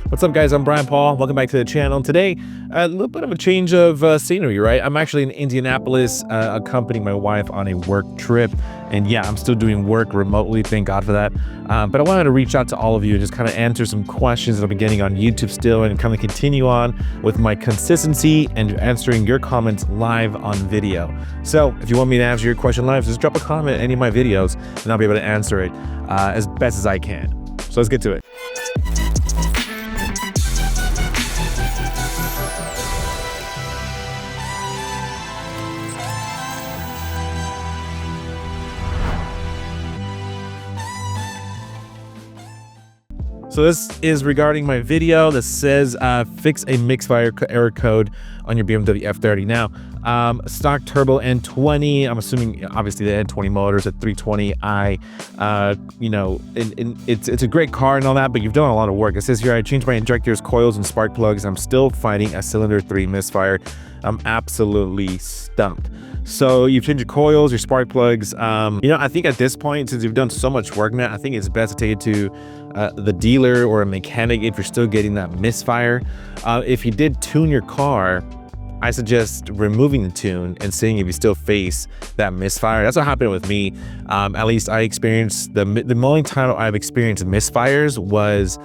What's up, guys? I'm Brian Paul. Welcome back to the channel. Today, a little bit of a change of scenery, right? I'm actually in Indianapolis, accompanying my wife on a work trip. And yeah, I'm still doing work remotely. Thank God for that. But I wanted to reach out to all of you and just kind of answer some questions that I've been getting on YouTube still, and kind of continue on with my consistency and answering your comments live on video. So if you want me to answer your question live, just drop a comment in any of my videos and I'll be able to answer it as best as I can. So let's get to it. So this is regarding my video that says fix a MisFire error code on your BMW F30. Now, stock turbo N20. I'm assuming obviously the N20 motors at 320i. You know, it's a great car and all that, but you've done a lot of work. It says here I changed my injectors, coils, and spark plugs. I'm still finding a cylinder 3 misfire. I'm absolutely stumped. So you've changed your coils, your spark plugs. You know, I think at this point, since you've done so much work, man, I think it's best to take it to the dealer or a mechanic if you're still getting that misfire. If you did tune your car, I suggest removing the tune and seeing if you still face that misfire. That's what happened with me. At least I experienced the only time I've experienced misfires was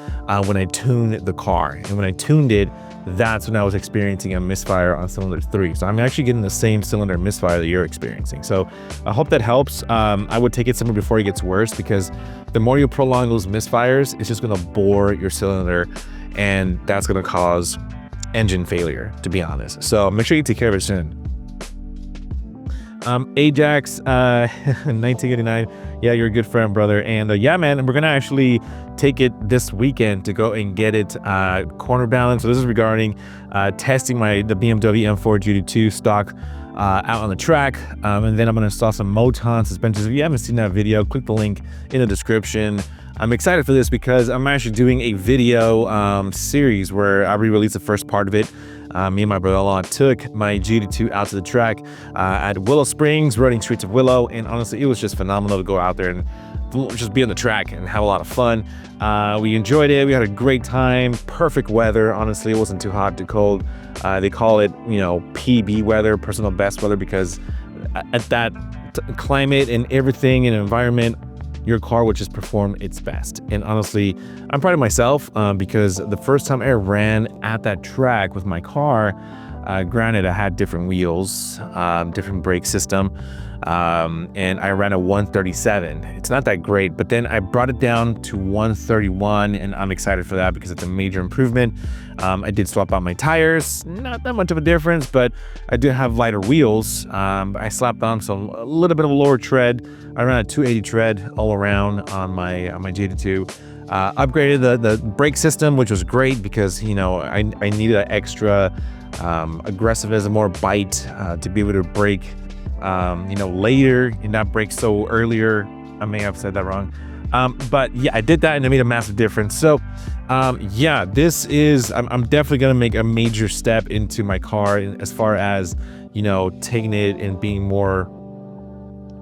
when I tuned the car. And when I tuned it, that's when I was experiencing a misfire on cylinder 3. So I'm actually getting the same cylinder misfire that you're experiencing. So I hope that helps. I would take it somewhere before it gets worse, because the more you prolong those misfires, it's just gonna bore your cylinder, and that's gonna cause engine failure, to be honest. So make sure you take care of it soon. Ajax 1989. Yeah, you're a good friend, brother. And yeah, man, we're gonna actually take it this weekend to go and get it corner balance. So this is regarding testing the BMW M4 GT2 stock out on the track, and then I'm gonna install some Moton suspensions. If you haven't seen that video, click the link in the description. I'm excited for this because I'm actually doing a video series where I re-released the first part of it. Me and my brother-in-law took my GT2 out to the track at Willow Springs, running streets of Willow, and honestly, it was just phenomenal to go out there and just be on the track and have a lot of fun. We enjoyed it. We had a great time. Perfect weather. Honestly, it wasn't too hot, too cold. They call it, you know, PB weather, personal best weather, because at that climate and everything and environment, your car would just perform its best. And honestly, I'm proud of myself because the first time I ran at that track with my car, granted I had different wheels, different brake system, and I ran a 137. It's not that great, but then I brought it down to 131, and I'm excited for that because it's a major improvement. I did swap out my tires, not that much of a difference, but I do have lighter wheels. I slapped on a little bit of a lower tread. I ran a 280 tread all around on my GT2. Upgraded the brake system, which was great because, you know, I needed an extra aggressiveness, more bite to be able to brake, you know, later and not brake so earlier. I may have said that wrong. But yeah, I did that and it made a massive difference. So yeah, this is, I'm definitely gonna make a major step into my car as far as, you know, taking it and being more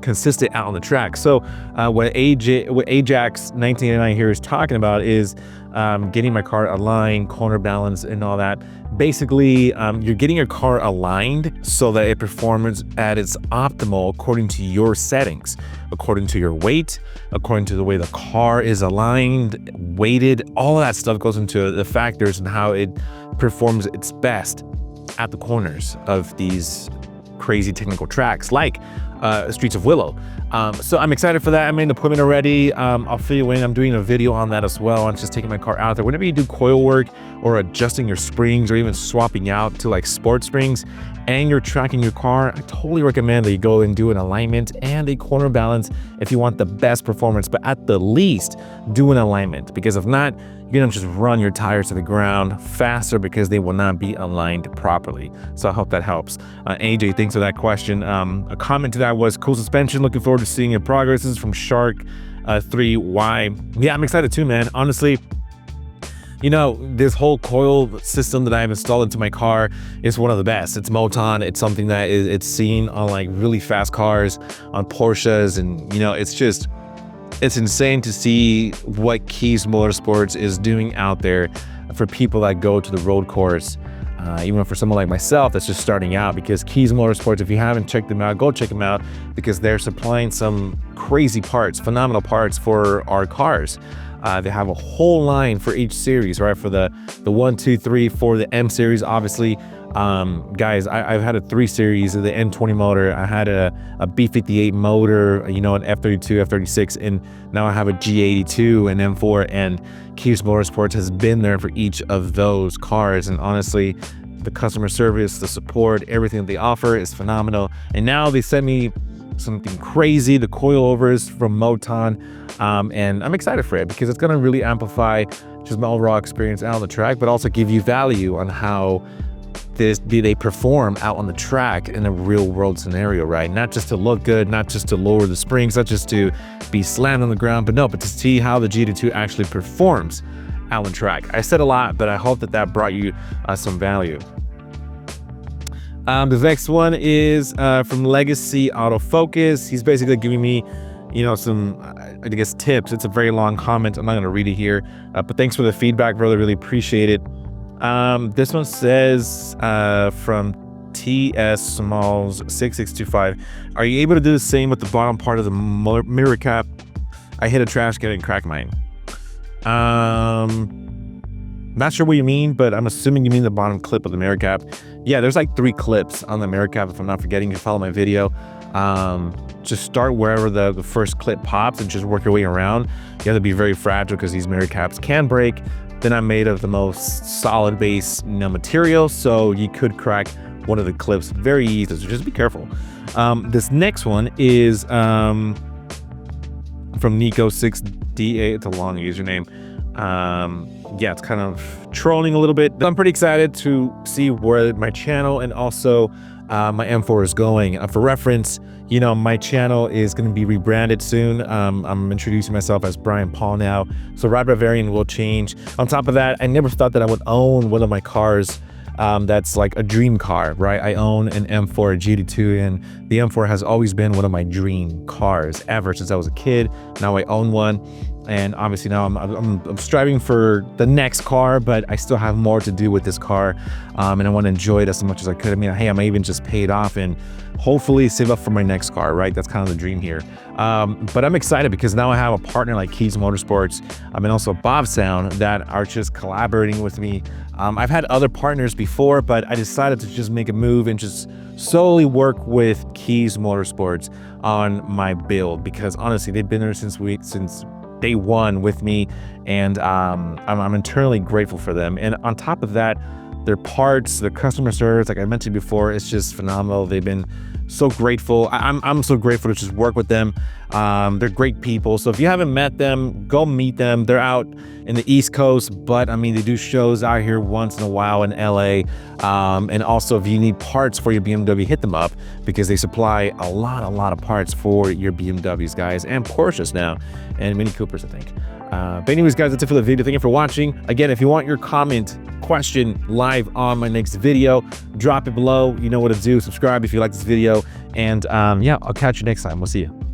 consistent out on the track. So what Ajax 1989 here is talking about is getting my car aligned, corner balance, and all that. Basically, you're getting your car aligned so that it performs at its optimal according to your settings, according to your weight, according to the way the car is aligned, weighted. All of that stuff goes into the factors and how it performs its best at the corners of these crazy technical tracks like Streets of Willow. So I'm excited for that. I made an appointment already. I'll fill you in. I'm doing a video on that as well. I'm just taking my car out there. Whenever you do coil work or adjusting your springs or even swapping out to like sport springs and you're tracking your car, I totally recommend that you go and do an alignment and a corner balance if you want the best performance, but at the least do an alignment, because if not, you're gonna just run your tires to the ground faster because they will not be aligned properly. So I hope that helps. AJ, thanks for that question. A comment to that was cool suspension. Looking forward to seeing your progress. This is from Shark 3Y. Yeah, I'm excited too, man. Honestly, you know, this whole coil system that I've installed into my car is one of the best. It's Moton. It's something that it's seen on like really fast cars, on Porsches, and you know, it's insane to see what Keys Motorsports is doing out there for people that go to the road course, even for someone like myself that's just starting out, because Keys Motorsports, if you haven't checked them out, go check them out, because they're supplying some crazy parts, phenomenal parts for our cars. They have a whole line for each series, right? For the 1, 2, 3, 4, the M series, obviously. Guys, I've had a 3 series of the N20 motor. I had a B58 motor, you know, an F32, F36, and now I have a G82 and M4, and Keys Motorsports has been there for each of those cars. And honestly, the customer service, the support, everything that they offer is phenomenal. And now they sent me something crazy, the coilovers from Moton, and I'm excited for it because it's going to really amplify just my overall experience out on the track, but also give you value on how they perform out on the track in a real world scenario, right? Not just to look good, not just to lower the springs, not just to be slammed on the ground, but to see how the GT2 actually performs out on track. I said a lot, but I hope that brought you some value. The next one is from Legacy Autofocus. He's basically giving me, you know, some, I guess, tips. It's a very long comment. I'm not going to read it here, but thanks for the feedback, brother. Really appreciate it. This one says from TS Smalls 6625. Are you able to do the same with the bottom part of the mirror cap? I hit a trash can and cracked mine. Not sure what you mean, but I'm assuming you mean the bottom clip of the mirror cap. Yeah, there's like 3 clips on the mirror cap, if I'm not forgetting. You follow my video. Just start wherever the first clip pops and just work your way around. You have to be very fragile because these mirror caps can break. They're not made of the most solid base, you know, material, so you could crack one of the clips very easily, so just be careful. This next one is from Nico6DA. It's a long username. Yeah, it's kind of trolling a little bit. I'm pretty excited to see where my channel and also my M4 is going. For reference, you know, my channel is going to be rebranded soon. I'm introducing myself as Brian Paul now, so Ride Bavarian will change. On top of that, I never thought that I would own one of my cars that's like a dream car, right? I own an M4 GT2, and the M4 has always been one of my dream cars ever since I was a kid. Now I own one. And obviously now I'm striving for the next car, but I still have more to do with this car. And I want to enjoy it as much as I could. I mean, hey, I might even just pay it off and hopefully save up for my next car, right? That's kind of the dream here. But I'm excited because now I have a partner like Keys Motorsports, and also Bob Sound, that are just collaborating with me. I've had other partners before, but I decided to just make a move and just solely work with Keys Motorsports on my build, because honestly, they've been there since day one with me, and I'm eternally grateful for them. And on top of that, their parts, their customer service, like I mentioned before, it's just phenomenal. They've been so grateful. I'm so grateful to just work with them. They're great people. So if you haven't met them, go meet them. They're out in the East Coast, but I mean, they do shows out here once in a while in LA. And also, if you need parts for your BMW, hit them up, because they supply a lot of parts for your BMWs, guys, and Porsches now, and Mini Coopers, I think. But anyways, guys, that's it for the video. Thank you for watching. Again, if you want your comment, question live on my next video, drop it below. You know what to do. Subscribe if you like this video, and yeah, I'll catch you next time. We'll see you.